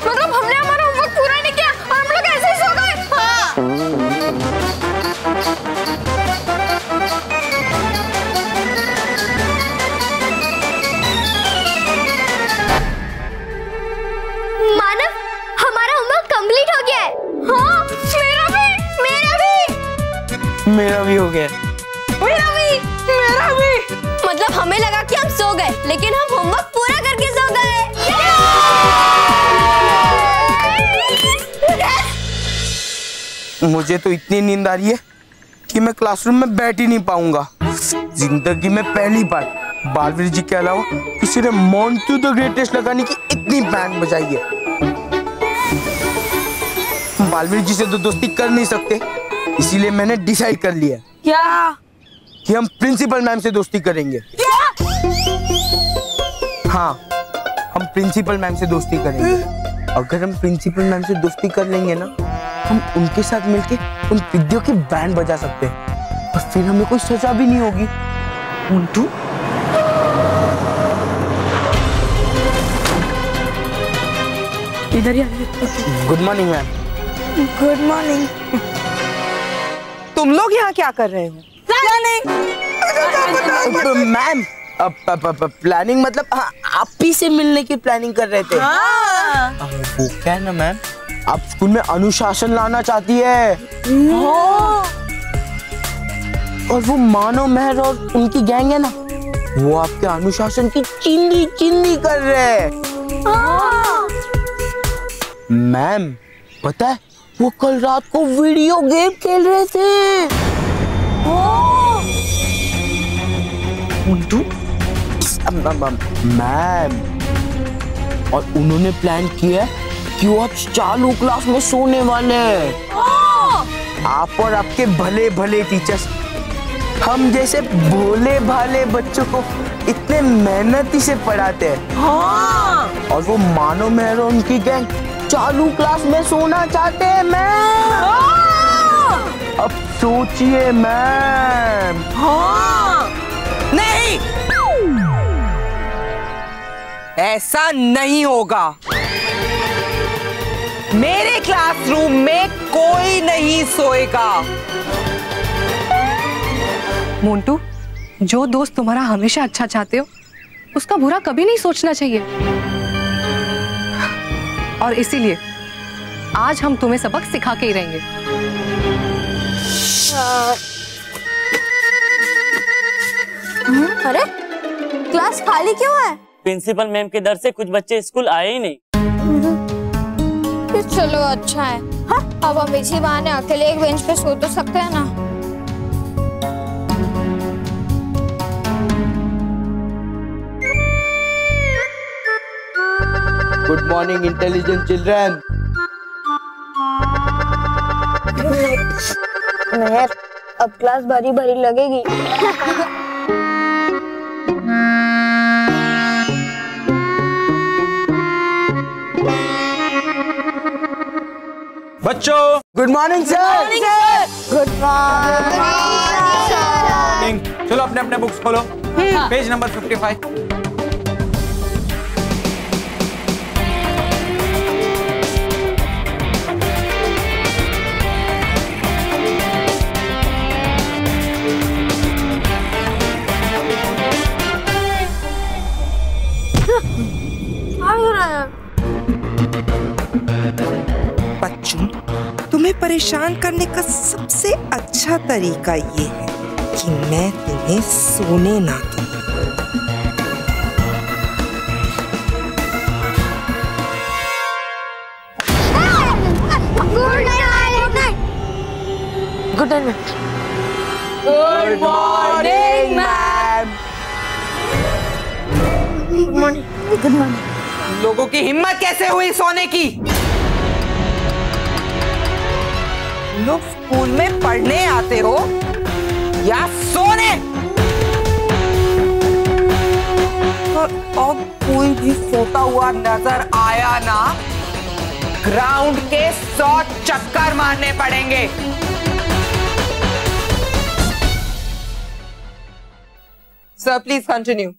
मतलब हमने हमारा होमवर्क पूरा नहीं किया और हम लोग ऐसे ही सो गए। मानव, हमारा होमवर्क कंप्लीट हो गया है। हाँ, मेरा भी हो गया। मेरा भी। मतलब हमें लगा कि हम सो गए, लेकिन हम होमवर्क पूरा करके सो गए। मुझे तो इतनी नींद आ रही है कि मैं क्लासरूम में बैठ ही नहीं पाऊंगा। जिंदगी में पहली बार बालवीर जी के अलावा किसी ने मोंटू द ग्रेटेस्ट लगाने की इतनी बैंड बजाई है। बालवीर जी से तो दोस्ती कर नहीं सकते, इसीलिए मैंने डिसाइड कर लिया क्या कि हम प्रिंसिपल मैम से दोस्ती करेंगे। हाँ, हम प्रिंसिपल मैम से दोस्ती करेंगे। अगर हम प्रिंसिपल मैम से दोस्ती कर लेंगे ना, हम उनके साथ मिलके उन विद्यों की बैंड बजा सकते हैं और फिर हमें कोई सजा भी नहीं होगी। मोंटू, इधर ही आइए। Good morning ma'am. Good morning. तुम लोग यहाँ क्या कर रहे हो? मैम, प्लानिंग मतलब आप ही से मिलने की प्लानिंग कर रहे थे। वो क्या है ना मैम, आप स्कूल में अनुशासन लाना चाहती है और वो मानव मेहर और उनकी गैंग है ना, वो आपके अनुशासन की चिंदी चिंदी कर रहे हैं। मैम, पता है वो कल रात को वीडियो गेम खेल रहे थे। मोंटू, मैम, और उन्होंने प्लान किया कि वो आज चालू क्लास में सोने वाले हैं। आप और आपके भले भले टीचर्स हम जैसे भोले भाले बच्चों को इतने मेहनती से पढ़ाते हैं। और वो मानो मेहर और उनकी गैंग चालू क्लास में सोना चाहते हैं मैम। अब सोचिए मैम। नहीं, ऐसा नहीं होगा। मेरे क्लासरूम में कोई नहीं सोएगा। मोंटू, जो दोस्त तुम्हारा हमेशा अच्छा चाहते हो, उसका बुरा कभी नहीं सोचना चाहिए। और इसीलिए आज हम तुम्हें सबक सिखा के ही रहेंगे। अरे, क्लास खाली क्यों है? प्रिंसिपल मैम के डर से कुछ बच्चे स्कूल आए ही नहीं। चलो अच्छा है। हाँ? अब हम इसी बहाने अकेले एक बेंच पे सो तो सकते हैं ना। Good morning intelligent children. Mehar, अब क्लास भारी भारी लगेगी। बच्चों, good morning sir. Good morning. चलो अपने अपने बुक्स खोलो। Page number 55। बच्चों, तुम्हें परेशान करने का सबसे अच्छा तरीका ये है कि मैं तुम्हें सोने ना दूं। Good night. Good morning ma'am. Good morning. Good morning. लोगों की हिम्मत कैसे हुई सोने की? लोग स्कूल में पढ़ने आते हो या सोने? कोई भी सोता हुआ नजर आया ना, ग्राउंड के 100 चक्कर मारने पड़ेंगे। Sir please continue.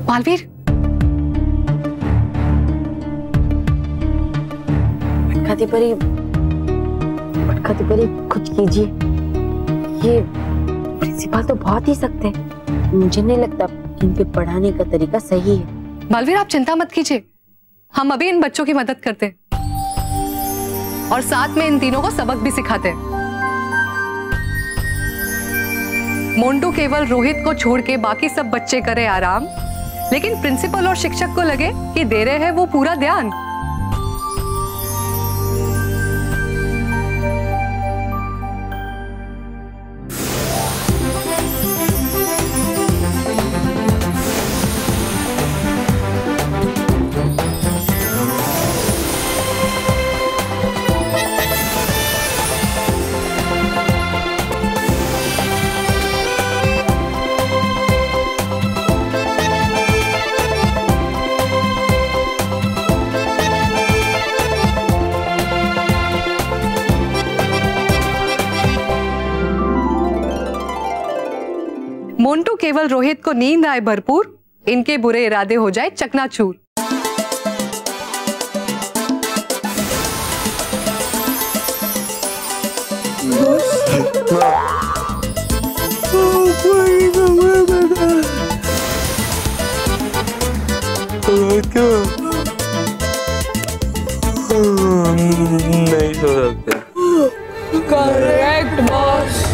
बालवीर, भटकाती परी कुछ कीजिए। ये प्रिंसिपल तो बहुत ही सख्त है, मुझे नहीं लगता इनके पढ़ाने का तरीका सही है। बालवीर आप चिंता मत कीजिए, हम अभी इन बच्चों की मदद करते हैं और साथ में इन तीनों को सबक भी सिखाते हैं। मोंटू केवल रोहित को छोड़ के बाकी सब बच्चे करे आराम, लेकिन प्रिंसिपल और शिक्षक को लगे कि दे रहे हैं वो पूरा ध्यान। मोंटू केवल रोहित को नींद आए भरपूर, इनके बुरे इरादे हो जाए चकनाचूर। नहीं सो सकते। Correct boss.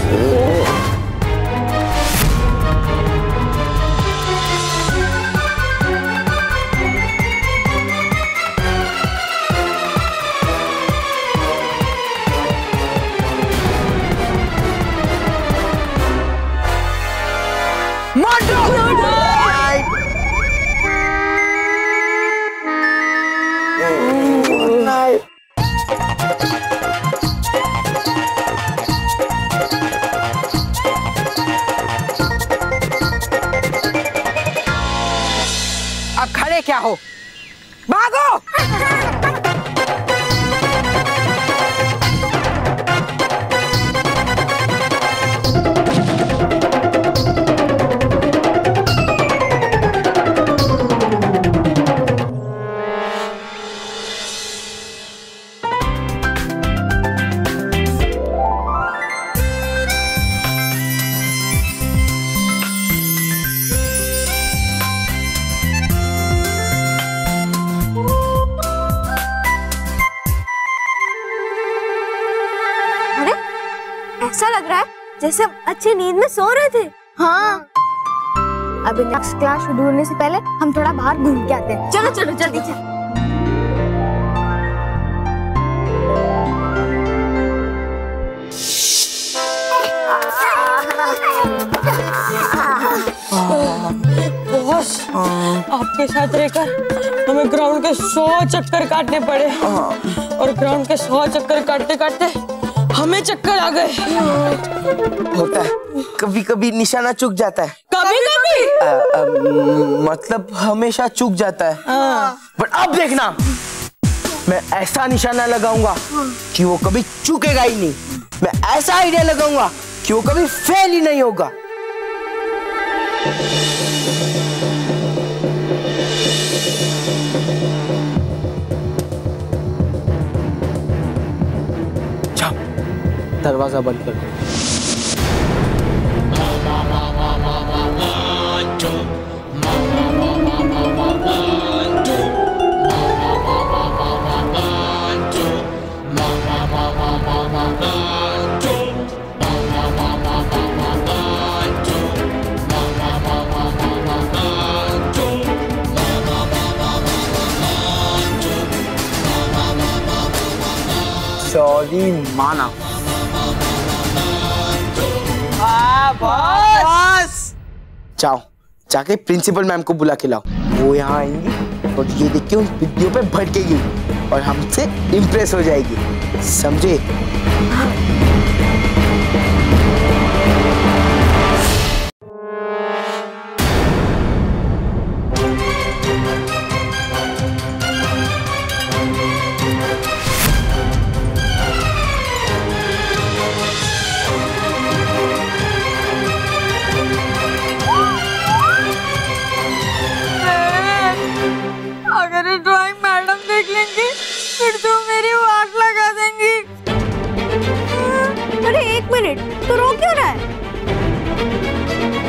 अब खड़े क्या हो, भागो। ऐसा लग रहा है जैसे हम अच्छी नींद में सो रहे थे। हाँ, अभी नेक्स्ट क्लास शुरू होने से पहले हम थोड़ा बाहर घूम के आते हैं। चलो चलो जल्दी चलो। बॉस, आपके साथ रहकर हमें ग्राउंड के 100 चक्कर काटने पड़े और ग्राउंड के 100 चक्कर काटते काटते हमें चक्कर आ गए। होता है, कभी कभी निशाना चूक जाता है। कभी कभी मतलब हमेशा चूक जाता है। बट अब देखना, मैं ऐसा निशाना लगाऊंगा कि वो कभी चूकेगा ही नहीं। मैं ऐसा आइडिया लगाऊंगा कि वो कभी फेल ही नहीं होगा। दरवाजा बंद कर दो। सॉरी माना। शाबाश। जाओ जाके प्रिंसिपल मैम को बुला के लाओ, वो यहाँ आएंगी और ये देख के उन पिद्दियों पे भड़केगी और हमसे इम्प्रेस हो जाएगी, समझे? अगर ड्राइंग मैडम देख लेंगी फिर तो मेरी वाट लगा देंगी। अरे एक मिनट, तू रो क्यों रहा है?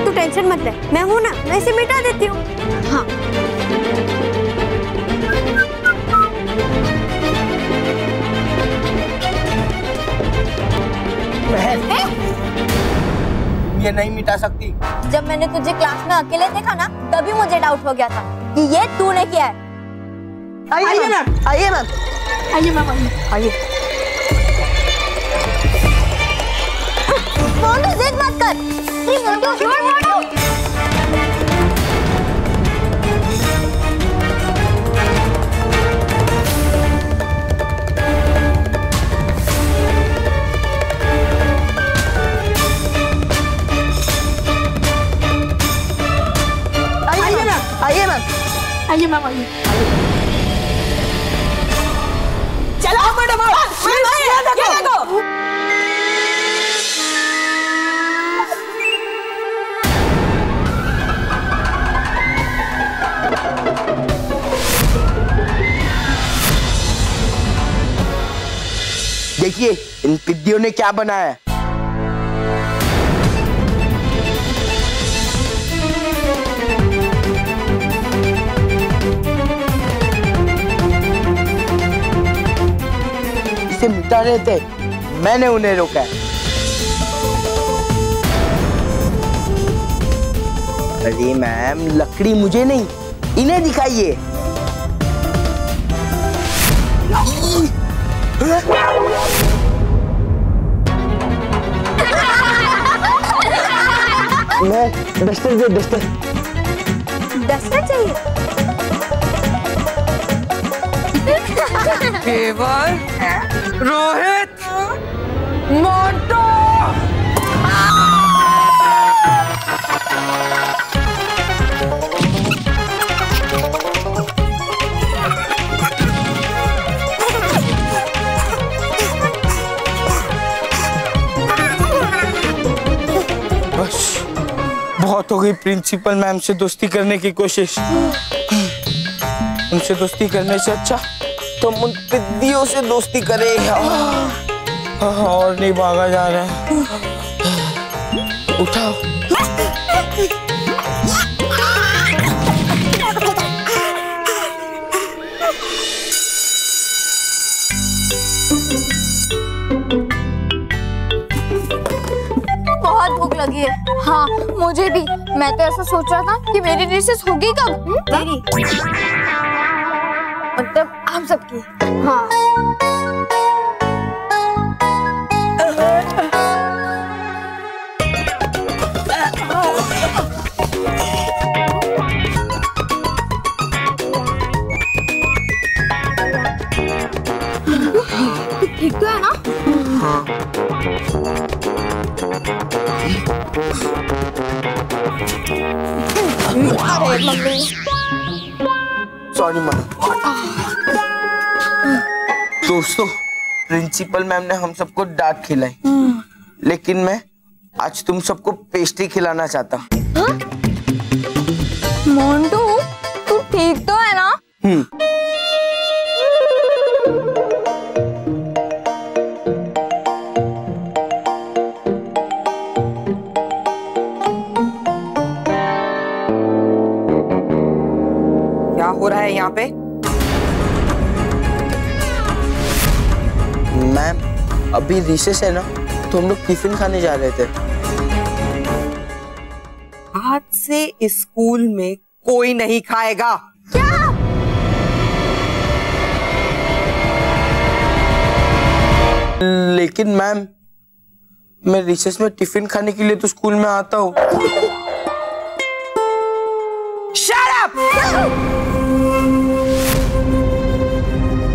तू टेंशन मत ले, मैं हूं ना, मैं इसे मिटा देती हूँ। हाँ ये नहीं मिटा सकती। जब मैंने तुझे क्लास में अकेले देखा ना, तभी मुझे डाउट हो गया था कि ये तूने किया है। आइए मैम, आइए मैम, आइए मैम, आइए। मोंटू जिद मत कर। आइए मैम, आइए मैम, आइए। चलो मैडम, ये देखो। देखिए इन पिद्दियों ने क्या बनाया है। इसे मिटा रहे थे, मैंने उन्हें रोका है। अरे मैम, लकड़ी मुझे नहीं, इन्हें दिखाइए। मैं डस्टर दे, डस्टर। डस्टर चाहिए? केवल, रोहित, मोंटू। बस बहुत हो गई प्रिंसिपल मैम से दोस्ती करने की कोशिश। उनसे दोस्ती करने से अच्छा तो हम उन पिद्दियों से दोस्ती करें। और नहीं भागा जा रहा है। उठाओ। बहुत भूख लगी है। हाँ मुझे भी। मैं तो ऐसा सोच रहा था कि मेरी रिसेस होगी कब। तेरी मतलब हम सबकी। हाँ ठीक तो है ना? हाँ। अरे मम्मी। Sorry ma'am. दोस्तों, प्रिंसिपल मैम ने हम सबको डांट खिलाई, लेकिन मैं आज तुम सबको पेस्ट्री खिलाना चाहता हूँ। मोंटू, तू ठीक तो है ना? क्या हो रहा है यहाँ पे? मैम, अभी रिसेस है ना, तो हम लोग टिफिन खाने जा रहे थे। आज से स्कूल में कोई नहीं खाएगा। क्या? लेकिन मैम, मैं रिसेस में टिफिन खाने के लिए तो स्कूल में आता हूँ। Shut up!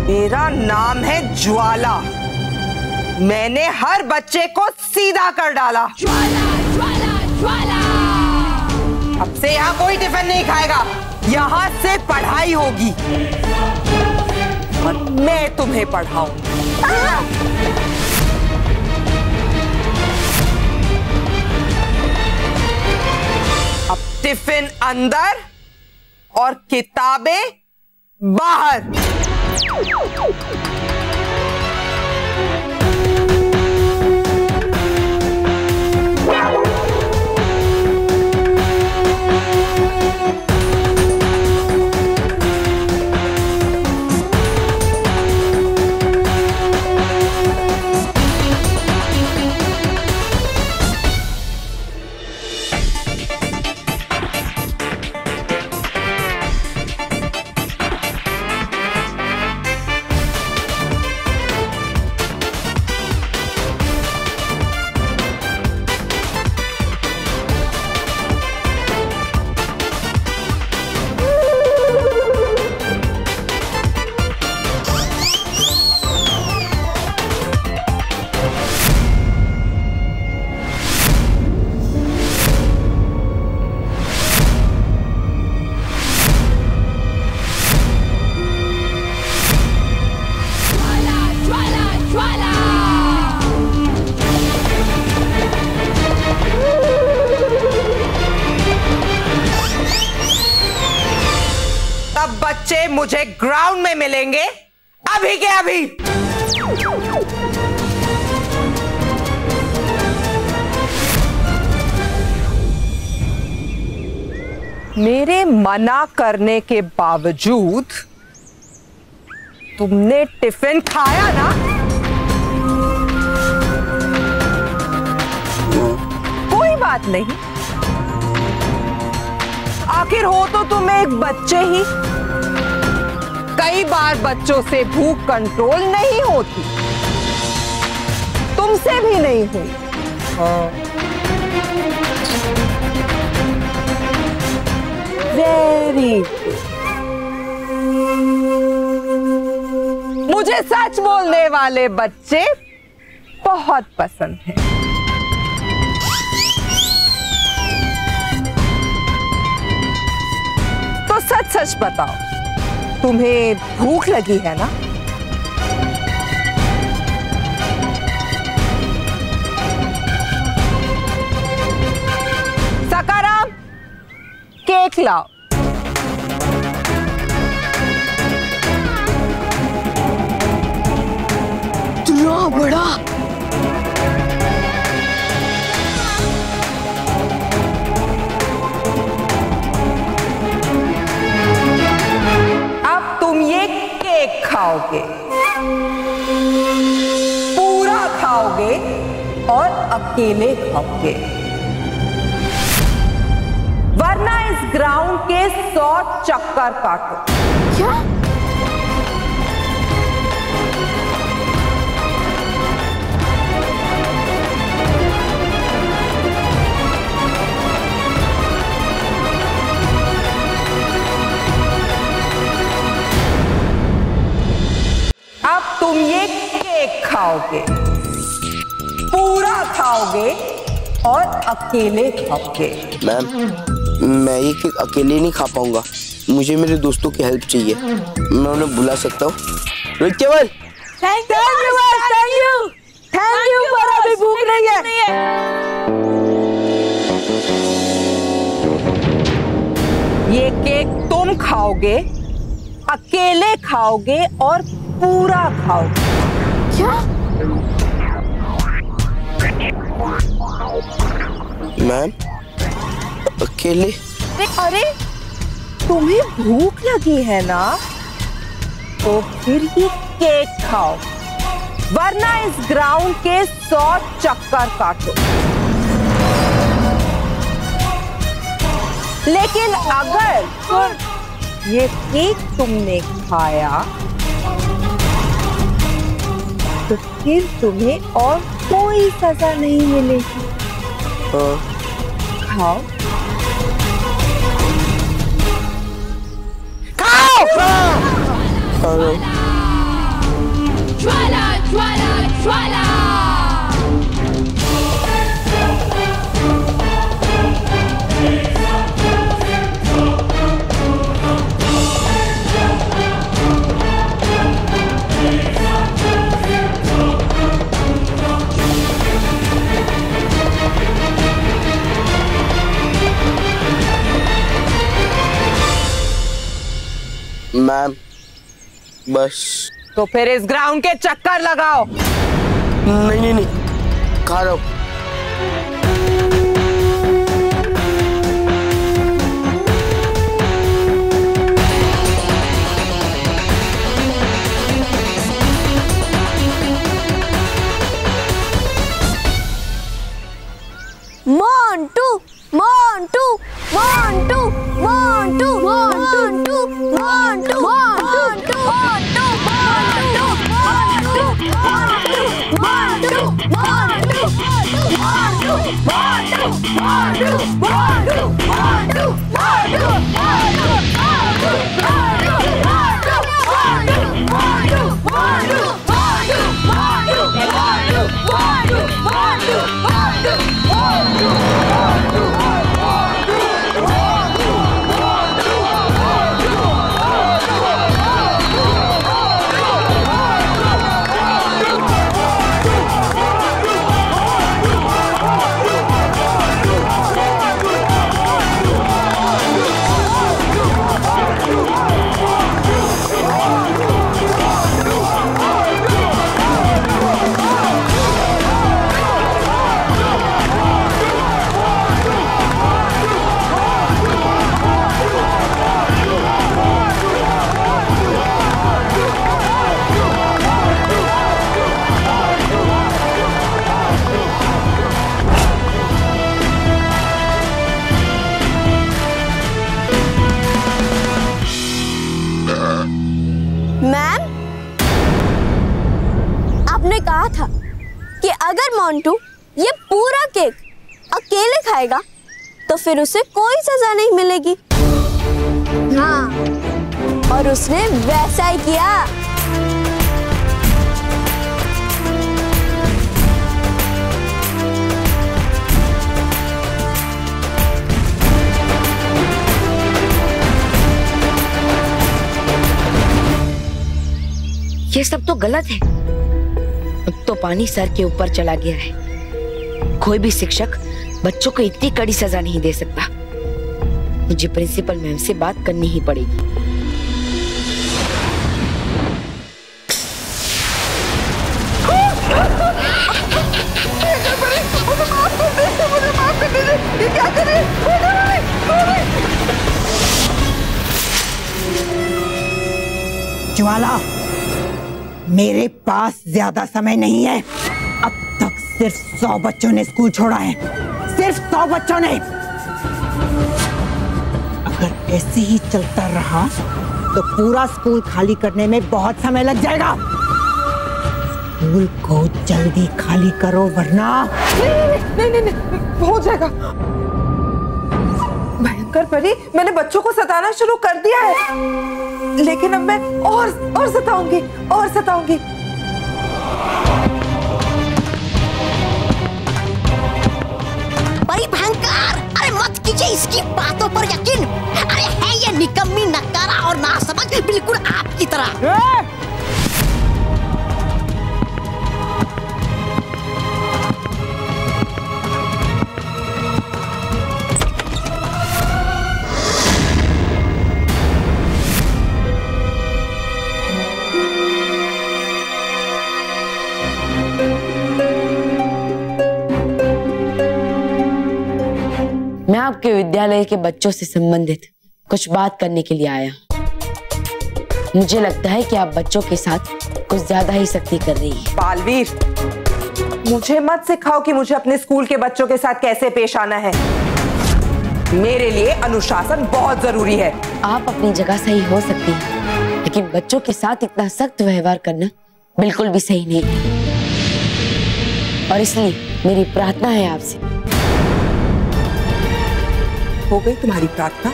मेरा नाम है ज्वाला। मैंने हर बच्चे को सीधा कर डाला। ज्वाला, ज्वाला, ज्वाला। अब से यहाँ कोई टिफिन नहीं खाएगा, यहाँ से पढ़ाई होगी और मैं तुम्हें पढ़ाऊं। अब टिफिन अंदर और किताबें बाहर। बच्चे मुझे ग्राउंड में मिलेंगे अभी के अभी। मेरे मना करने के बावजूद तुमने टिफिन खाया ना? कोई बात नहीं, आखिर हो तो तुम एक बच्चे ही। कई बार बच्चों से भूख कंट्रोल नहीं होती, तुमसे भी नहीं हुई। Very good. मुझे सच बोलने वाले बच्चे बहुत पसंद हैं। तो सच सच बताओ, तुम्हें भूख लगी है ना? सकाराम, केक लाओ। इतना बड़ा? खाओगे, पूरा खाओगे और अकेले खाओगे, वरना इस ग्राउंड के 100 चक्कर काटो। क्या? अब तुम ये केक खाओगे, पूरा खाओगे और अकेले खाओगे। मैम, मैं ये केक अकेले नहीं खा पाऊंगा, मुझे मेरे दोस्तों की हेल्प चाहिए। मैं उन्हें बुला सकता हूँ? रोहित केवल, थैंक यू, पर अभी भूख नहीं है। ये केक तुम खाओगे, अकेले खाओगे और पूरा खाओगे। क्या? मैम, अकेले? अरे तुम्हें भूख लगी है ना, तो फिर ये केक खाओ, वरना इस ग्राउंड के 100 चक्कर काटो। लेकिन अगर ये केक तुमने खाया तो फिर तुम्हें और कोई सजा नहीं मिलेगी। खाओ खाओ। ज्वाला ज्वाला ज्वाला। मैम बस। तो फिर इस ग्राउंड के चक्कर लगाओ। नहीं नहीं खा रहा हूं। मोंटू मोंटू मोंटू मोंटू मोंटू मोंटू मोंटू मैम, आपने कहा था कि अगर मोंटू ये पूरा केक अकेले खाएगा तो फिर उसे कोई सजा नहीं मिलेगी। हाँ, और उसने वैसा ही किया। ये सब तो गलत है। अब तो पानी सर के ऊपर चला गया है। कोई भी शिक्षक बच्चों को इतनी कड़ी सजा नहीं दे सकता। मुझे प्रिंसिपल मैम से बात करनी ही पड़ेगी। ज्वाला, मेरे पास ज्यादा समय नहीं है। अब तक सिर्फ 100 बच्चों ने स्कूल छोड़ा है, सिर्फ 100 बच्चों ने। अगर ऐसे ही चलता रहा तो पूरा स्कूल खाली करने में बहुत समय लग जाएगा। स्कूल को जल्दी खाली करो वरना नहीं, हो जाएगा। भयंकर परी, मैंने बच्चों को सताना शुरू कर दिया है, लेकिन अब मैं और सताऊंगी और सताऊंगी। परी भयंकर, अरे मत कीजिए इसकी बातों पर यकीन। अरे है ये निकम्मी, नकारा और नासमझ, बिल्कुल आपकी तरह। मैं आपके विद्यालय के बच्चों से संबंधित कुछ बात करने के लिए आया। मुझे लगता है कि आप बच्चों के साथ कुछ ज्यादा ही सख्ती कर रही है। बालवीर, मुझे मत सिखाओ कि मुझे अपने स्कूल के बच्चों के साथ कैसे पेश आना है। मेरे लिए अनुशासन बहुत जरूरी है। आप अपनी जगह सही हो सकती हैं, लेकिन बच्चों के साथ इतना सख्त व्यवहार करना बिल्कुल भी सही नहीं। और इसलिए मेरी प्रार्थना है आपसे। हो गई तुम्हारी प्रार्थना?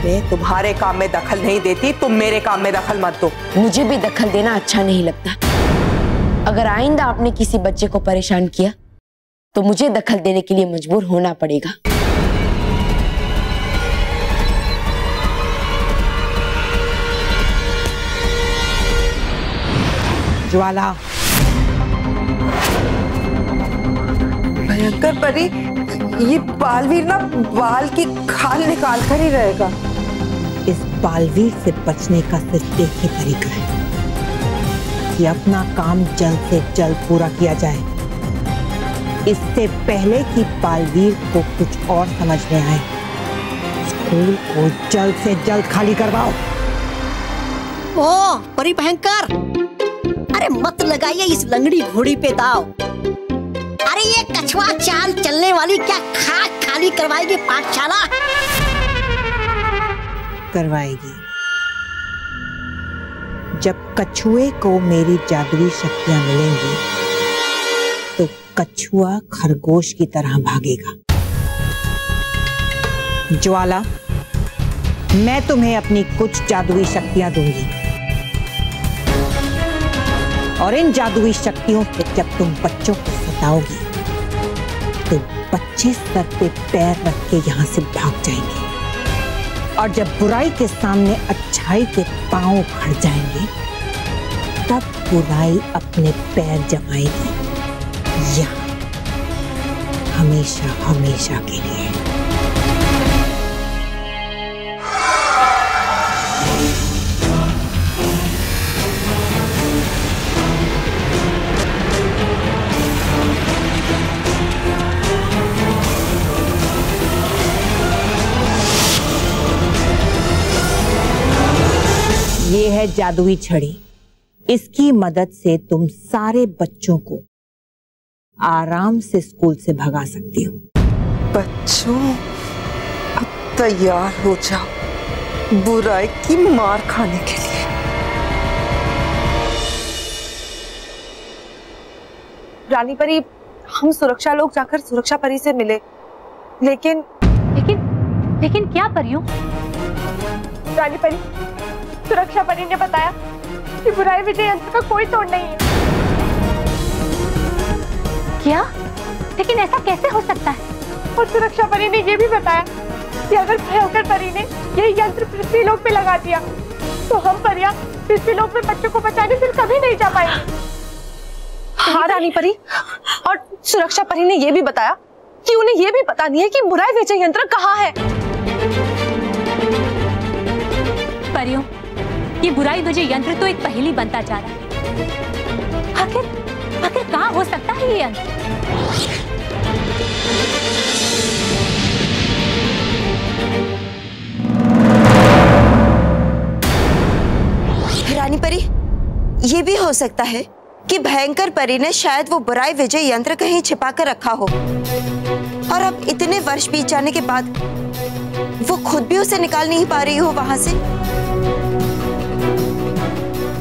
मैं तुम्हारे काम में दखल नहीं देती, तुम मेरे काम में दखल मत दो। मुझे भी दखल देना अच्छा नहीं लगता। अगर आइंदा आपने किसी बच्चे को परेशान किया तो मुझे दखल देने के लिए मजबूर होना पड़ेगा। ज्वाला, भयंकर परी, ये बालवीर ना बाल की खाल निकाल कर ही रहेगा। इस बालवीर से बचने का सिर्फ एक ही तरीका है कि अपना काम जल्द से जल्द पूरा किया जाए, इससे पहले कि बालवीर को कुछ और समझ में आए। स्कूल को जल्द से जल्द खाली करवाओ। ओ परी भयंकर, अरे मत लगाइए इस लंगड़ी घोड़ी पे दाव। अरे ये कछुआ चाल चलने वाली क्या खाक खाली करवाएगी पाठशाला? करवाएगी। जब कछुए को मेरी जादुई शक्तियां मिलेंगी तो कछुआ खरगोश की तरह भागेगा। ज्वाला, मैं तुम्हें अपनी कुछ जादुई शक्तियां दूंगी और इन जादुई शक्तियों से जब तुम बच्चों को सताओगी तो बच्चे सर पे पैर रख के यहाँ से भाग जाएंगे, और जब बुराई के सामने अच्छाई के पांव उखड़ जाएंगे तब बुराई अपने पैर जमाएगी यहाँ, हमेशा हमेशा के लिए। ये है जादुई छड़ी। इसकी मदद से तुम सारे बच्चों को आराम से स्कूल से भगा सकती हो। बच्चों, अब तैयार हो जाओ बुराई की मार खाने के लिए। रानी परी, हम सुरक्षा लोग जाकर सुरक्षा परी से मिले, लेकिन क्या परियों? रानी परी, सुरक्षा परी ने बताया कि बुराई विजय यंत्र का कोई तोड़ नहीं है। क्या? लेकिन ऐसा कैसे हो सकता है? और सुरक्षा परी ने यह भी बताया कि अगर भयंकर परी ने यह यंत्र पृथ्वीलोक पे लगा दिया तो हम परियां पृथ्वीलोक में बच्चों को बचाने फिर कभी नहीं जा पाएंगे। हाँ रानी परी, और सुरक्षा परी ने यह भी बताया कि उन्हें यह भी पता नहीं है कि बुराई विजय यंत्र कहाँ है। परियों, ये बुराई विजय यंत्र तो एक पहेली बनता जा रहा है। आखिर कहाँ हो सकता है ये यंत्र? रानी परी, ये भी हो सकता है कि भयंकर परी ने शायद वो बुराई विजय यंत्र कहीं छिपा कर रखा हो, और अब इतने वर्ष बीत जाने के बाद वो खुद भी उसे निकाल नहीं पा रही हो वहां से।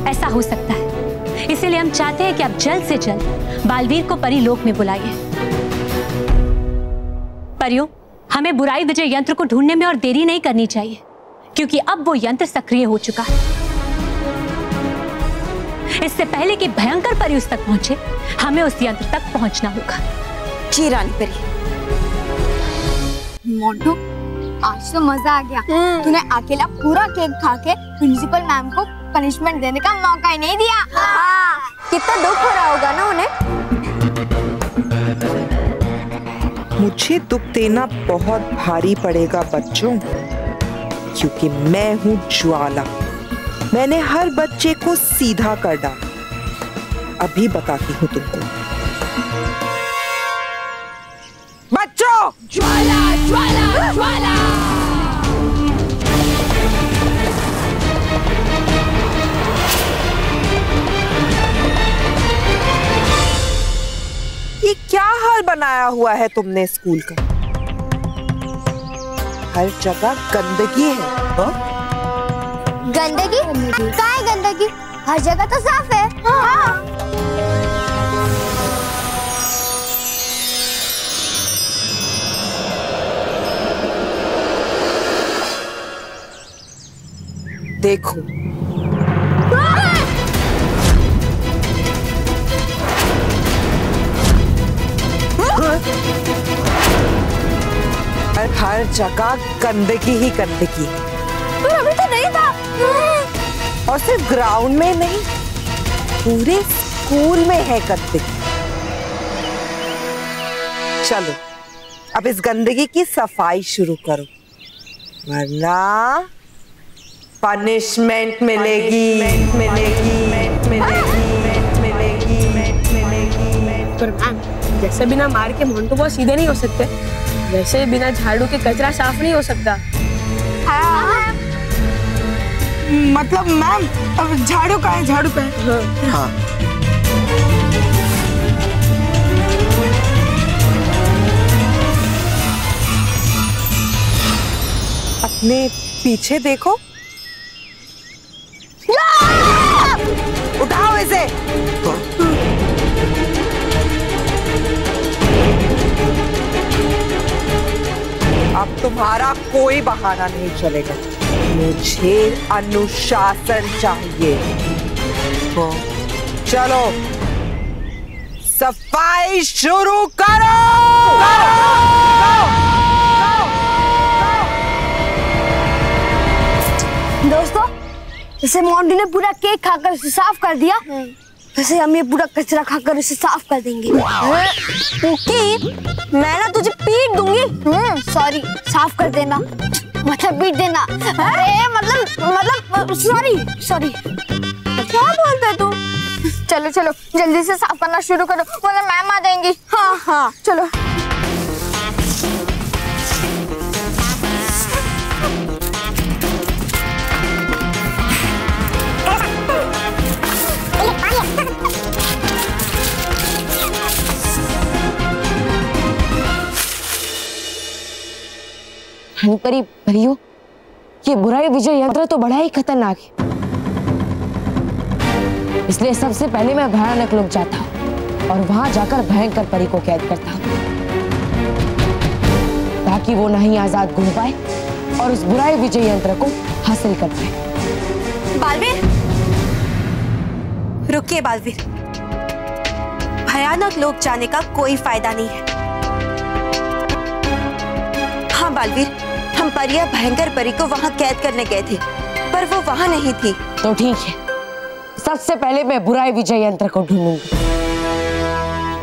ऐसा हो सकता है, इसीलिए हम चाहते हैं कि आप जल्द से जल्द बालवीर को परी लोक में बुलाइए। परियों, हमें बुराई विजय यंत्र को ढूंढने में और देरी नहीं करनी चाहिए, क्योंकि अब वो यंत्र सक्रिय हो चुका है। इससे पहले कि भयंकर परी उस तक पहुंचे, हमें उस यंत्र तक पहुंचना होगा। जी रानी परी। मोंटू, आज तो मजा आ गया। तूने अकेला पूरा केक खा के प्रिंसिपल मैम को पनिशमेंट देने का मौका ही नहीं दिया। हाँ, कितना दुख हो रहा होगा ना उन्हें। मुझे दुख देना बहुत भारी पड़ेगा बच्चों, क्योंकि मैं हूँ ज्वाला। मैंने हर बच्चे को सीधा कर डाला। अभी बताती हूँ तुमको। बच्चों, ज्वाला ज्वाला ज्वाला। ये क्या हाल बनाया हुआ है तुमने स्कूल का? हर जगह गंदगी है। हाँ? गंदगी? क्या है गंदगी? हर जगह तो साफ है। हाँ। देखो। हर जगह गंदगी ही गंदगी। पर अभी तो नहीं था। और सिर्फ ग्राउंड में नहीं, पूरे स्कूल में है गंदगी। चलो अब इस गंदगी की सफाई शुरू करो, वरना पनिशमेंट मिलेगी। पर मैम, जैसे बिना मार के मोंटू बहुत सीधे नहीं हो सकते, वैसे बिना झाड़ू के कचरा साफ नहीं हो सकता। हाँ। मतलब मैम, अब झाड़ू का है, झाड़ू का है। हाँ। अपने पीछे देखो। उठाओ इसे। अब तुम्हारा कोई बहाना नहीं चलेगा, मुझे अनुशासन चाहिए। चलो सफाई शुरू करो। दोस्तों, जैसे मोंटू ने पूरा केक खाकर उसे साफ कर दिया, वैसे हम ये पूरा कचरा खाकर उसे साफ कर देंगे। मैं ना तुझे पीट दूंगी। सॉरी, साफ कर देना, मतलब पीट देना। अरे मतलब सॉरी। क्या बोलते तू? चलो चलो जल्दी से साफ करना शुरू करो, वरना मैम आ जाएंगी। हाँ चलो। परियों, ये बुराई विजय यंत्र तो बड़ा ही खतरनाक है, इसलिए सबसे पहले मैं भयानक लोक जाता हूँ और वहां जाकर भयंकर परी को कैद करता हूँ, ताकि वो नहीं आजाद घूम पाए और उस बुराई विजय यंत्र को हासिल कर पाए। बालवीर, रुकिए बालवीर, भयानक लोक जाने का कोई फायदा नहीं है। हाँ बालवीर, हम परिया भयंकर परी को वहां कैद करने गए थे, पर वो वहां नहीं थी। तो ठीक है, सबसे पहले मैं बुराई विजय यंत्र को ढूंढूंगी।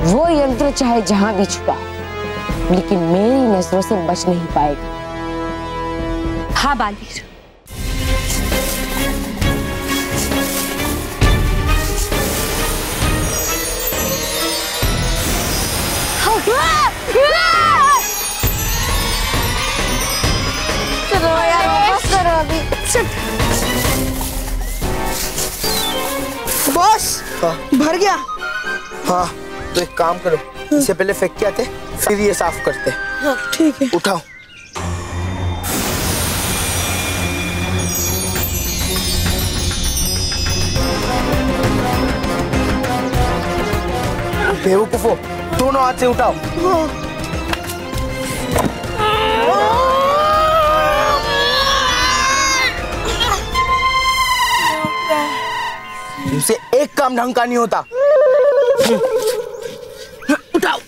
वो यंत्र चाहे जहां भी छुपा, लेकिन मेरी नजरों से बच नहीं पाएगा। हाँ बालवीर, चलो यार, बस करो अभी। बॉस, भर गया। हाँ, तो एक काम करो, इससे पहले फेंक के आते, फिर ये साफ करते। हाँ, ठीक है। उठाओ। बेवकूफो, दोनों हाथ से उठाओ। तुमसे एक काम ढंग का नहीं होता। उठाओ।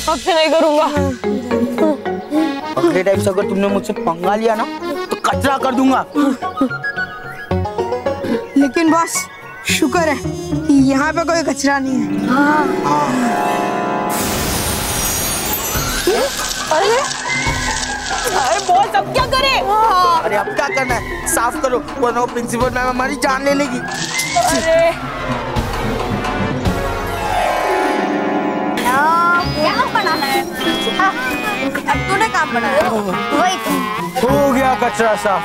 अब से नहीं करूंगा। अगले टाइम से अगर तुमने मुझसे पंगा लिया ना, तो कचरा कर दूंगा। लेकिन बॉस शुक्र है कि यहाँ पे कोई कचरा नहीं है। अरे बॉस अब क्या करें? अरे अब क्या करना है, साफ करो वरना प्रिंसिपल मैम हमारी जान ले लेगी। अरे क्या बना है? अब तूने काम बनाया वही हो गया कचरा साफ।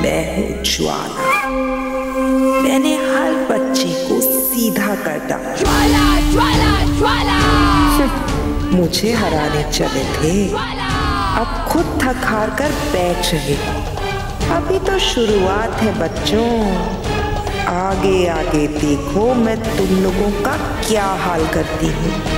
मैं हूँ ज्वाला। मैंने हर बच्चे को सीधा कर डाला। ज्वाला ज्वाला ज्वाला मुझे हराने चले थे, अब खुद थक हार कर बैठ रहे। अभी तो शुरुआत है बच्चों, आगे आगे देखो मैं तुम लोगों का क्या हाल करती हूँ।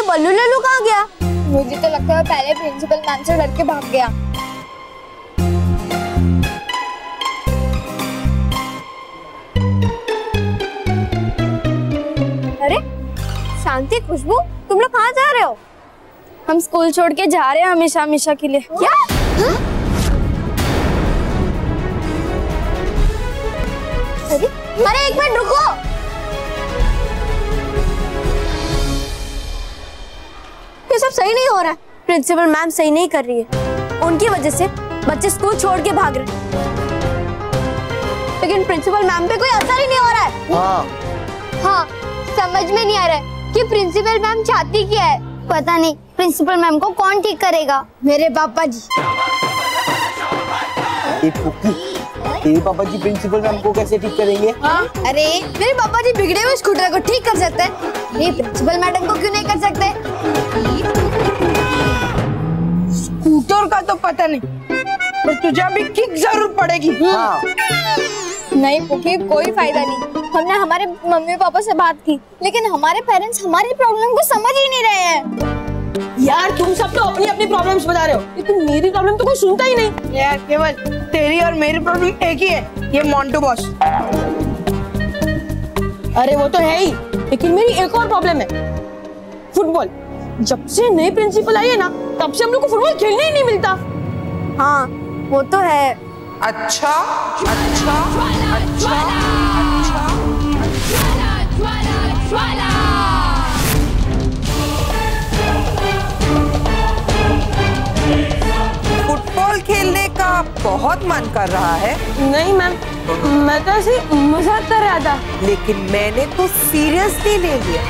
बल्लू लल्लू कहाँ गया? मुझे तो लगता है पहले प्रिंसिपल मैम से डर के भाग गया। अरे शांति, खुशबू, तुम लोग कहाँ जा रहे हो? हम स्कूल छोड़ के जा रहे हैं हमेशा हमेशा के लिए। क्या? अरे एक मिनट रुको। ये सब सही नहीं हो रहा है। प्रिंसिपल मैम सही नहीं कर रही है। उनकी वजह से बच्चे स्कूल छोड़ के भाग रहे हैं। लेकिन प्रिंसिपल मैम पे कोई असर ही नहीं हो रहा है। हाँ, समझ में नहीं आ रहा है कि प्रिंसिपल मैम चाहती क्या है। पता नहीं प्रिंसिपल मैम को कौन ठीक करेगा। मेरे पापा जी। तेरे पापा जी प्रिंसिपल मैम को कैसे ठीक करेंगे? अरे मेरे पापा जी बिगड़े हुए स्कूटर को ठीक कर सकते हैं, ये प्रिंसिपल मैडम को क्यों नहीं कर सकते? स्कूटर का तो पता नहीं, पर तुझे अभी किक जरूर पड़ेगी। नहीं पुकी, कोई फायदा नहीं। हमने हमारे मम्मी पापा से बात की, लेकिन हमारे पेरेंट्स हमारी प्रॉब्लम को समझ ही नहीं रहे हैं। यार तुम सब तो अपनी अपनी प्रॉब्लम्स बता रहे हो, लेकिन मेरी प्रॉब्लम तो कोई सुनता ही नहीं। यार केवल तेरी और मेरी प्रॉब्लम एक ही है, ये मोंटू बॉस। अरे वो तो है ही, लेकिन मेरी एक और प्रॉब्लम है, फुटबॉल। जब से नई प्रिंसिपल आई है ना, तब से हम लोग को फुटबॉल खेलने ही नहीं मिलता। हाँ वो तो है। अच्छा अच्छा अच्छा फुटबॉल खेलने का बहुत मन कर रहा है। नहीं मैम, मैं तो ऐसे मजाक कर रहा था। लेकिन मैंने तो सीरियसली ले लिया।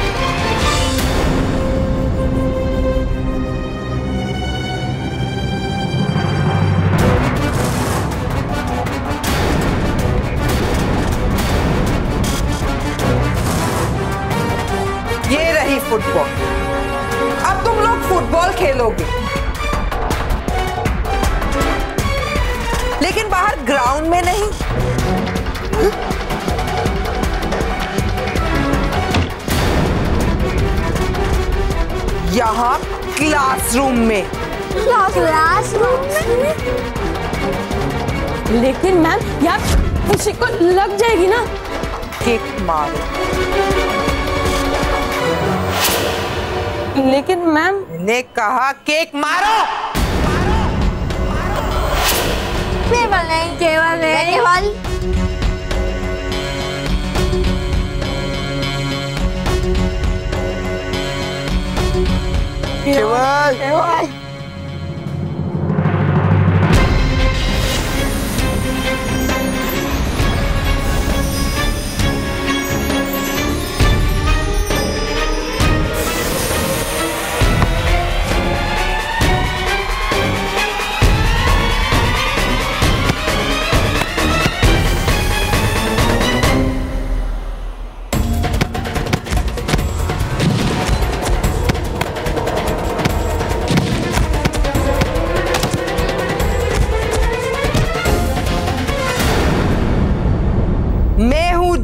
ये रही फुटबॉल। अब तुम लोग फुटबॉल खेलोगे, लेकिन बाहर ग्राउंड में नहीं। यहाँ क्लासरूम में। क्लासरूम में? लेकिन मैम यार किसी को लग जाएगी ना। किक मारो। लेकिन मैम ने कहा केक मारो। केवल नहीं, केवल नहीं। केवल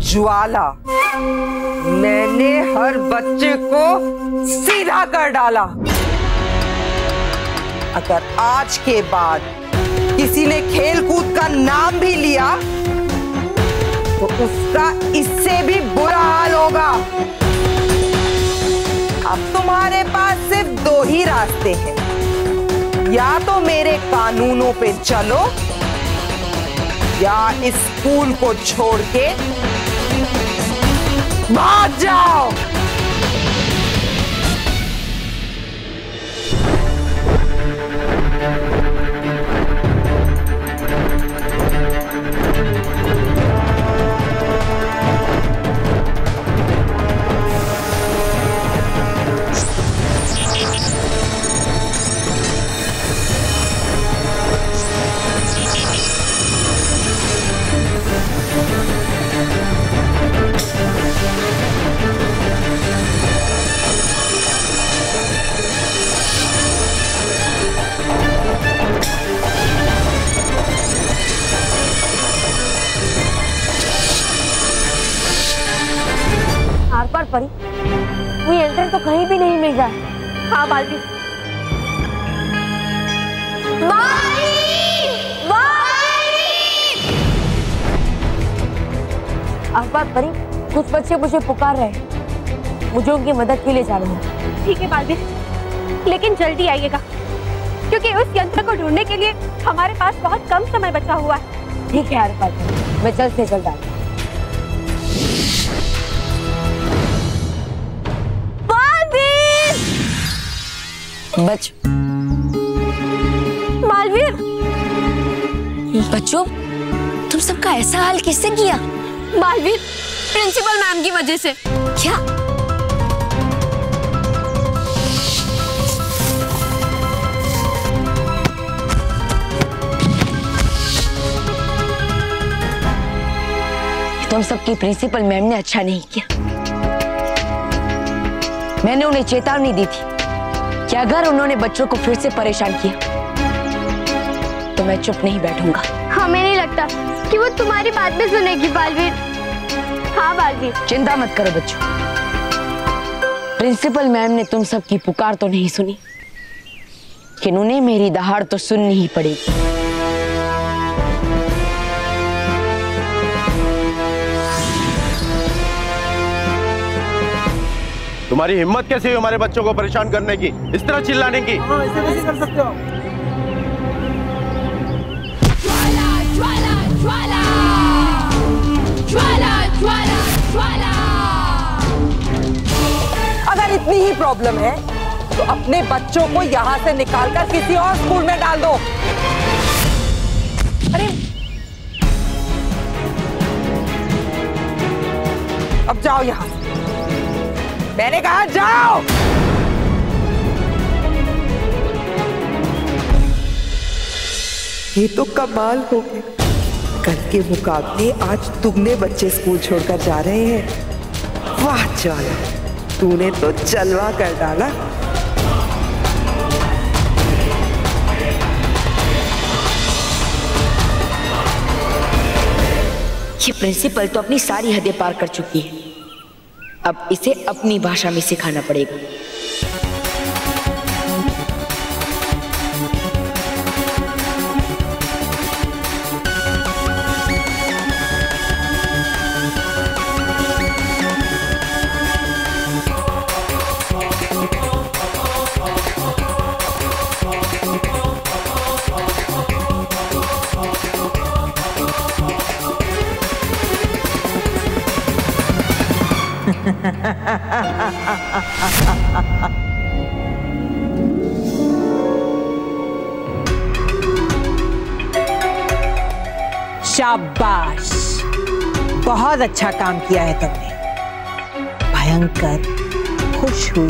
ज्वाला, मैंने हर बच्चे को सीधा कर डाला। अगर आज के बाद किसी ने खेल कूद का नाम भी लिया तो उसका इससे भी बुरा हाल होगा। अब तुम्हारे पास सिर्फ दो ही रास्ते हैं, या तो मेरे कानूनों पे चलो या इस स्कूल को छोड़ के भाग जाओ। आर-पार परी, कोई यंत्र तो कहीं भी नहीं मिल रहा है। हाँ बाल्टी। आर-पार परी, कुछ बच्चे मुझे पुकार रहे हैं, मुझे उनकी मदद के लिए जाना है। ठीक है बाल्टी, लेकिन जल्दी आइएगा क्योंकि उस यंत्र को ढूंढने के लिए हमारे पास बहुत कम समय बचा हुआ है। ठीक है आर-पार परी, मैं जल्द से जल्द आऊंगी। बच मालवीर, बच्चों तुम सबका ऐसा हाल किससे किया? मालवीर, प्रिंसिपल मैम की वजह से। क्या? तुम सबकी प्रिंसिपल मैम ने अच्छा नहीं किया। मैंने उन्हें चेतावनी दी थी कि अगर उन्होंने बच्चों को फिर से परेशान किया तो मैं चुप नहीं बैठूंगा। हमें नहीं लगता कि वो तुम्हारी बात भी सुनेगी बालवीर। हाँ बालवीर, चिंता मत करो बच्चों, प्रिंसिपल मैम ने तुम सबकी पुकार तो नहीं सुनी, लेकिन उन्हें मेरी दहाड़ तो सुननी ही पड़ेगी। तुम्हारी हिम्मत कैसे हुई हमारे बच्चों को परेशान करने की, इस तरह चिल्लाने की? ऐसे कैसे कर सकते हो? ज्वाला ज्वाला ज्वाला ज्वाला ज्वाला ज्वाला। अगर इतनी ही प्रॉब्लम है तो अपने बच्चों को यहाँ से निकालकर किसी और स्कूल में डाल दो। अरे अब जाओ यहाँ से, मैंने कहा जाओ। ये तो कमाल हो गया, कल के मुकाबले आज तुमने बच्चे स्कूल छोड़कर जा रहे हैं। वाह ज्वाला, तूने तो जलवा कर डाला। ये प्रिंसिपल तो अपनी सारी हदें पार कर चुकी है, अब इसे अपनी भाषा में सिखाना पड़ेगा। शाबाश, बहुत अच्छा काम किया है तुमने। भयंकर खुश हुई।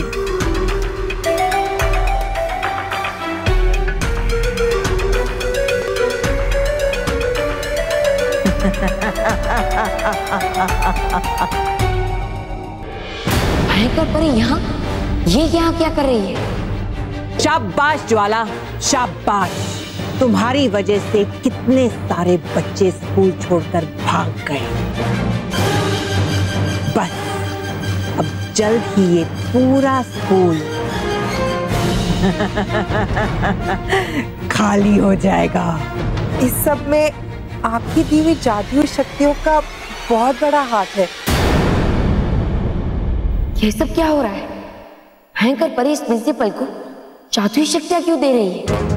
भयंकर परी यहाँ, ये यहाँ क्या कर रही है? शाबाश ज्वाला, शाबाश। तुम्हारी वजह से कितने सारे बच्चे स्कूल छोड़कर भाग गए। बस अब जल्द ही ये पूरा स्कूल खाली हो जाएगा। इस सब में आपकी दी हुई जादुई शक्तियों का बहुत बड़ा हाथ है। ये सब क्या हो रहा है? भयंकर परी इस प्रिंसिपल को जादुई शक्तियां क्यों दे रही है?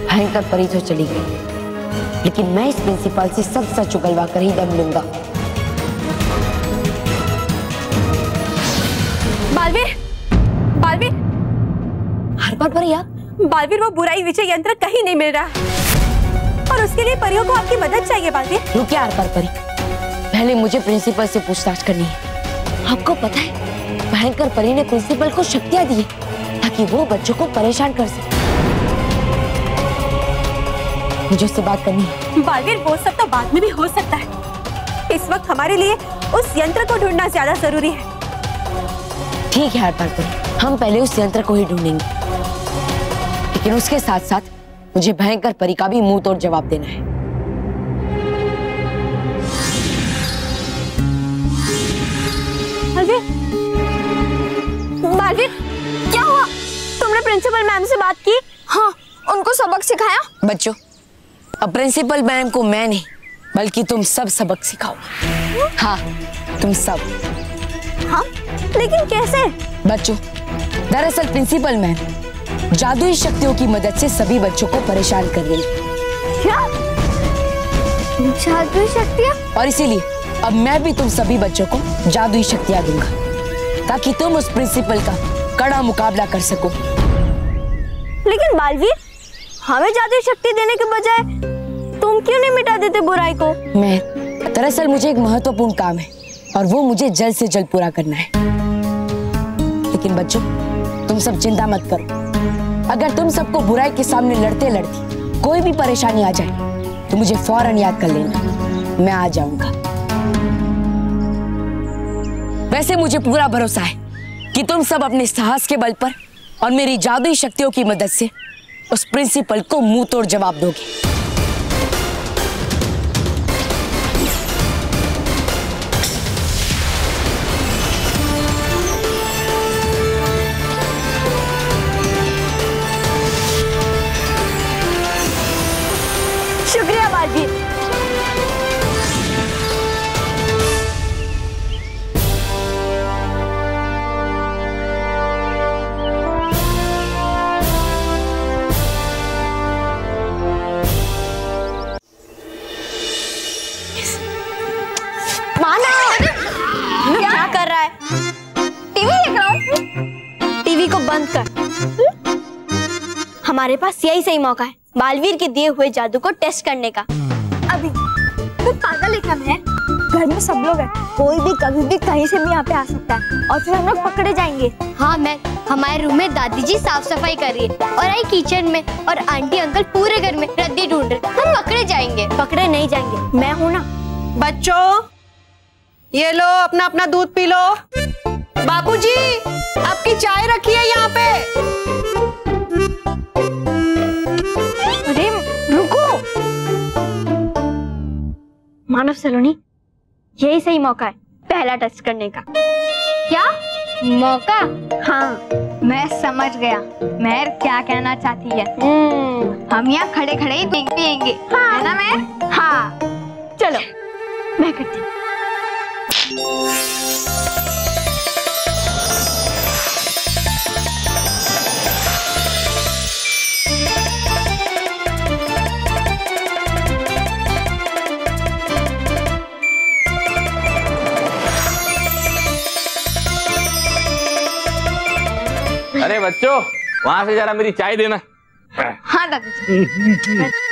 भयंकर परी तो चली गई, लेकिन मैं इस प्रिंसिपल से सब सच उगलवा कर ही दम लूंगा। बालवीर, बालवीर, हर बार पर यार, बालवीर वो बुराई विजय यंत्र कहीं नहीं मिल रहा और उसके लिए परियों को आपकी मदद चाहिए। बालवीर रुकिए हर बार परी, पहले मुझे प्रिंसिपल से पूछताछ करनी है। आपको पता है भयंकर परी ने प्रिंसिपल को शक्तियां दी ताकि वो बच्चों को परेशान कर सके। मुझे उससे बात करनी है। बालवीर वो सब तो बाद में भी हो सकता है, इस वक्त हमारे लिए उस यंत्र को ढूंढना ज्यादा जरूरी है। ठीक है हर बार परी, हम पहले उस यंत्र को ही ढूंढेंगे, लेकिन उसके साथ साथ मुझे भयंकर परी का भी मुंह तोड़ जवाब देना है। बालवीर, बालवीर, क्या हुआ? तुमने प्रिंसिपल मैम से बात की? हाँ, उनको सबक सिखाया? बच्चों, अब प्रिंसिपल मैम को मैं नहीं बल्कि तुम सब सबक सिखाओ। हाँ, तुम सब। हाँ, लेकिन कैसे? बच्चों, दरअसल प्रिंसिपल मैम जादुई शक्तियों की मदद से सभी बच्चों को परेशान कर रही है। क्या? जादुई शक्तियाँ? और इसीलिए अब मैं भी तुम सभी बच्चों को जादुई शक्तियाँ दूंगा ताकि तुम उस प्रिंसिपल का कड़ा मुकाबला कर सको। लेकिन बालवीर, हमें जादुई शक्ति देने के बजाय तुम क्यों नहीं मिटा देते बुराई को? दरअसल मुझे एक महत्वपूर्ण काम है और वो मुझे जल्द से जल्द पूरा करना है। लेकिन बच्चों, तुम सब चिंता मत करो। अगर तुम सबको बुराई के सामने लड़ते लड़ते कोई भी परेशानी आ जाए तो मुझे फौरन याद कर लेना, मैं आ जाऊंगा। वैसे मुझे पूरा भरोसा है कि तुम सब अपने साहस के बल पर और मेरी जादुई शक्तियों की मदद से उस प्रिंसिपल को मुंह तोड़ जवाब दोगे। शुक्रिया बालवीर। क्या कर रहा है? टीवी देख रहा हूँ। टीवी को बंद कर। हमारे पास यही सही मौका है बालवीर के दिए हुए जादू को टेस्ट करने का। अभी तो पागल एकदम है, घर में सब लोग हैं, कोई भी कभी भी कहीं से भी यहाँ पे आ सकता है और फिर हम लोग पकड़े जाएंगे। हाँ, मैं हमारे रूम में दादी जी साफ सफाई कर रही है और आई किचन में और आंटी अंकल पूरे घर में रद्दी ढूंढ रहे। हम पकड़े जाएंगे। पकड़े नहीं जाएंगे, मैं हूँ ना। बच्चों, ये लो अपना अपना दूध पी लो। बापूजी, आपकी चाय रखी है यहाँ पे। अरे रुको, मानव सलोनी, यही सही मौका है पहला टेस्ट करने का। क्या मौका? हाँ, मैं समझ गया महर क्या कहना चाहती है। हम यहाँ खड़े खड़े ही पिएंगे, हाँ। है ना महर? हाँ, चलो मैं करती हूँ। बच्चों, वहां से जरा मेरी चाय देना। हाँ दादाजी।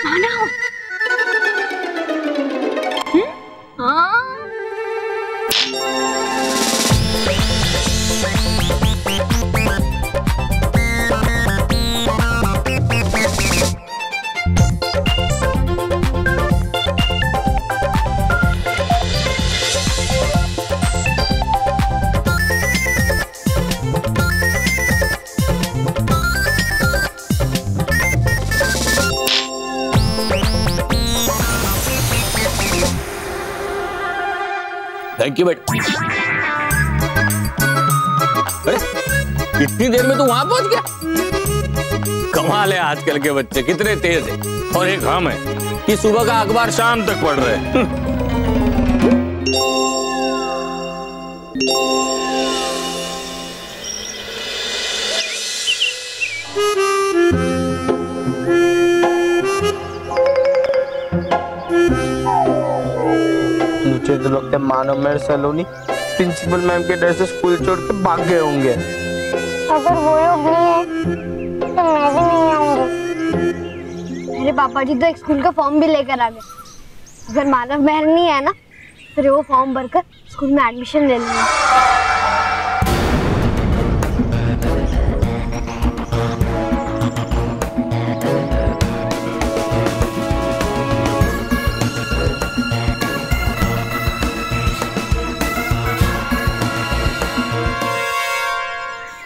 खाना हो। हाँ। थैंक यू बेटा। अरे इतनी देर में तू वहां पहुंच गया? कमाल है, आजकल के बच्चे कितने तेज हैं। और एक हम है कि सुबह का अखबार शाम तक पढ़ रहे हैं। मुझे तो लगता है मानव मेरे सलोनी प्रिंसिपल मैम के डर से स्कूल छोड़ के भाग गए होंगे। अगर वो लोग नहीं है तो मैं भी नहीं आऊंगी। मेरे पापा जी तो एक स्कूल का फॉर्म भी लेकर आ गए। अगर मानव महर नहीं है ना, फिर वो फॉर्म भरकर स्कूल में एडमिशन ले लूंगा।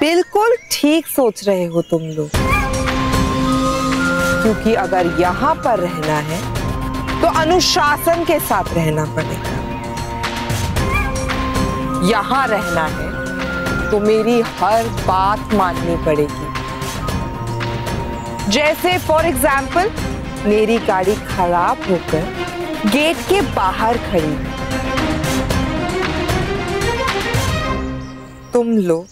बिल्कुल ठीक सोच रहे हो तुम लोग, क्योंकि अगर यहाँ पर रहना है तो अनुशासन के साथ रहना पड़ेगा। यहाँ रहना है तो मेरी हर बात माननी पड़ेगी। जैसे फॉर एग्जाम्पल, मेरी गाड़ी खराब होकर गेट के बाहर खड़ी है, तुम लोग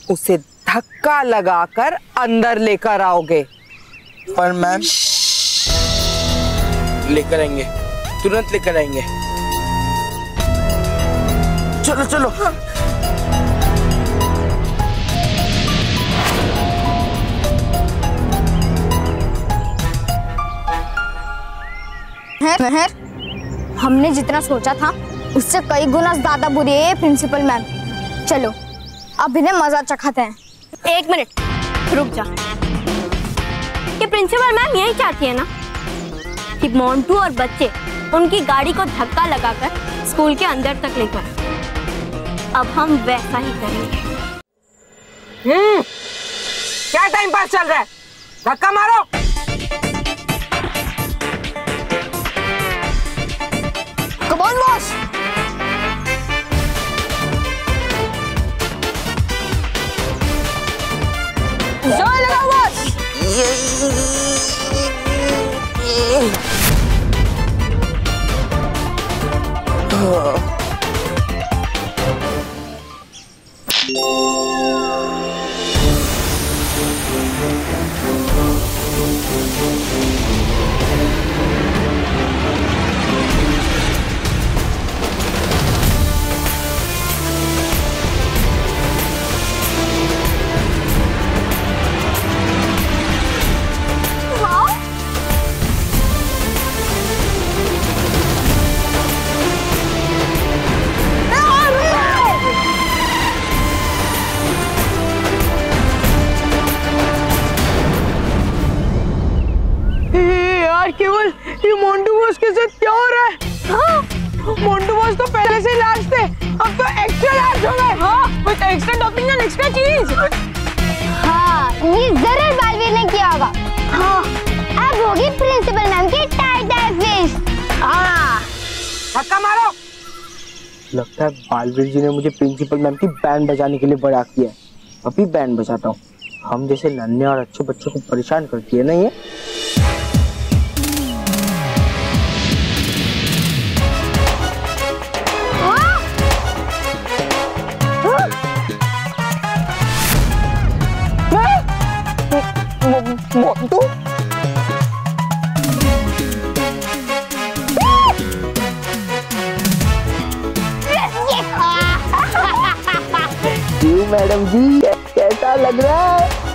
उसे धक्का लगाकर अंदर लेकर आओगे। पर मैम, लेकर आएंगे, तुरंत लेकर आएंगे। चलो चलो। महर, हमने जितना सोचा था उससे कई गुना ज्यादा बुरी है प्रिंसिपल मैम। चलो अब इन्हें मजा चखाते हैं। एक मिनट रुक जा। ये प्रिंसिपल मैम यही चाहती है ना कि मोंटू और बच्चे उनकी गाड़ी को धक्का लगाकर स्कूल के अंदर तक लेकर। अब हम वैसा ही करेंगे। क्या टाइम पास चल रहा है? धक्का मारो। Come on boss. जोर लगाओ बॉस। केवल ये मोंटू बॉस के साथ क्या हो रहा है? हाँ? मोंटू बॉस तो पहले से लार्ज थे, अब तो एक्स्ट्रा लार्ज हो गए। हाँ, with extra topping and extra चीज। हाँ, ये जरूर बालवीर ने किया होगा। हाँ, अब होगी प्रिंसिपल मैम की टाइट फिश। हाँ, धक्का मारो। लगता है बालवीर जी ने मुझे प्रिंसिपल मैम की बैंड बजाने के लिए बड़ा किया है। अभी बैंड बजाता हूँ। हम जैसे नन्हे और अच्छे बच्चों को परेशान करती है ना ये। मोंटू, मैडम जी कैसा लग रहा है?